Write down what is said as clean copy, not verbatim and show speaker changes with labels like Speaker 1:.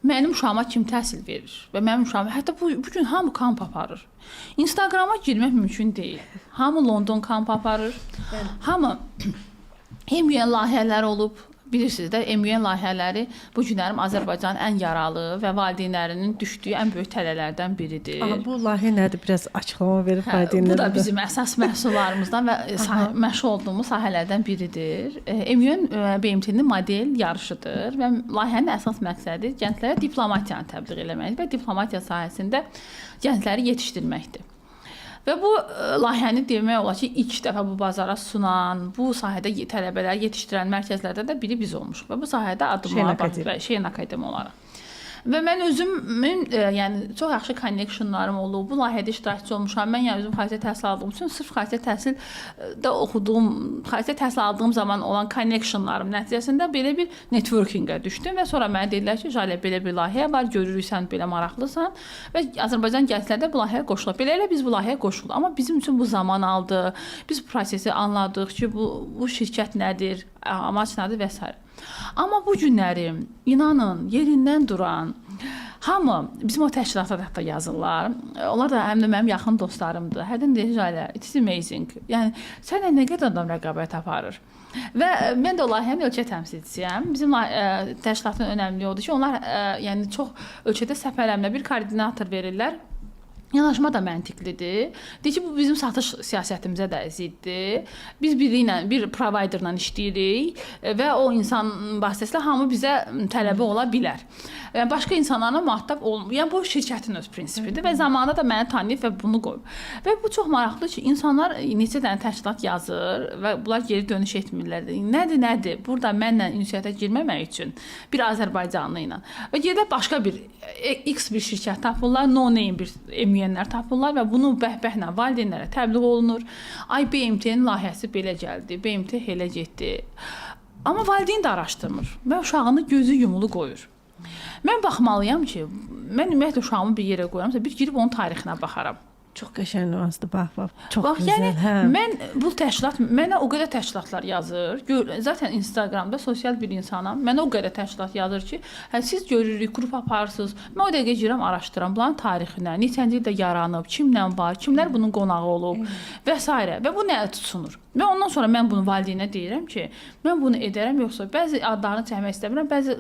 Speaker 1: Mənim uşağıma kim təhsil verir və mənim uşağım hətta bu gün hamı kamp aparır. Instagrama girmək mümkün deyil. Hamı London kamp aparır. Hamı MUN layihələri olub. Bilirsiniz də, MUN layihələri bu günlərim Azərbaycanın ən yaralı və valideynlərinin düşdüyü ən böyük tələlərdən biridir.
Speaker 2: Amma bu layihə nədir? Biraz açıqlama verib valideynlərə.
Speaker 1: Bu da bizim əsas məhsullarımızdan və məşğul olduğumuz sahələrdən biridir. MUN BMT-nin model yarışıdır və layihənin əsas məqsədi gənclərə diplomatiyanı təbliğ etməkdir və diplomatiya sahəsində gəncləri yetişdirməkdir. Və bu layihəni demək olar ki, ilk dəfə bu bazara sunan, bu sahədə tələbələri yetişdirən mərkəzlərdən də biri biz olmuşuq və bu sahədə addımlar var, Şehin Akademi olaraq. Və mən özümün yəni çox yaxşı connectionlarım olub. Bu layihədə iştirakçı olmuşam. Mən yəni özüm xarici təhsil aldığım üçün sırf xarici təhsildə oxuduğum, xarici təhsil aldığım zaman olan connectionlarım nəticəsində belə bir networkingə düşdüm və sonra mənə dedilər ki, Jalə belə bir layihə var, görürük sən belə maraqlısan və Azərbaycan gəncləri də bu layihəyə qoşulub. Beləliklə biz bu layihəyə qoşulduq. Amma bizim üçün bu zaman aldı. Biz bu prosesi anladıq ki, bu şirkət nədir, amac nədir və s. Amma bu günləri inanın yerindən duran hamı bizim o təşkilatda da yazırlar. Onlar da həm də mənim yaxın dostlarımdır. Hərdən deyir Jalə, it's amazing. Yəni sənə nə qədər adam rəqabət aparır. Və mən də o layihənin ölkə təmsilçisiyəm. Bizim təşkilatın önəmliyi odur ki, onlar yəni çox ölkədə səfərləmə bir koordinator verirlər. Yanaşma da məntiqlidir. Deyir ki, bu bizim satış siyasətimizə də ziddir. Biz bir providerla işləyirik və o insan vasitəsilə hamı bizə tələbə ola bilər. Yəni başqa insanlarla mühattab olmur. Yəni bu şirkətin öz prinsipidir və zamanında da məni tanıyıb və bunu qoyub. Və bu çox maraqlıdır ki, insanlar neçə dənə təşkilat yazır və bunlar geri dönüş etmirlər. Nədir? Burada mənlə ünsiyyətə girməmək üçün bir Azərbaycanlı ilə və gedə başqa bir X bir şirkət tapırlar, no name bir MUN-lər tapırlar və bunu bəhbəhlə valideynlərə təbliğ olunur. Ay BMT-nin layihəsi belə gəldi, BMT elə getdi. Amma valideyn də araşdırmır və uşağını gözü yumulu qoyur. Mən baxmalıyam ki, mən ümumiyyətlə uşağımı bir yerə qoyuramsa, bir girib onun tarixinə baxaram.
Speaker 2: Çox qəşəng nüansdır, bax. Çox gözəl.
Speaker 1: Yəni mən bu təşkilat, mənə o qədər təşkilatlar yazır. Zaten Instagramda sosial bir insanam. Mənə o qədər təşkilat yazır ki, siz görürük, qrup aparırsınız. Mən o dəqiqə girəm, araşdıram bunların tarixinə, neçənci ildə yaranıb, kimlə var, kimlər bunun qonağı olub və s. Və bu nəyə tutsunur? Və ondan sonra mən bunu valideynə deyirəm ki, mən bunu edərəm, yoxsa bəzi adlarını çəkmək istəmirəm, bəzi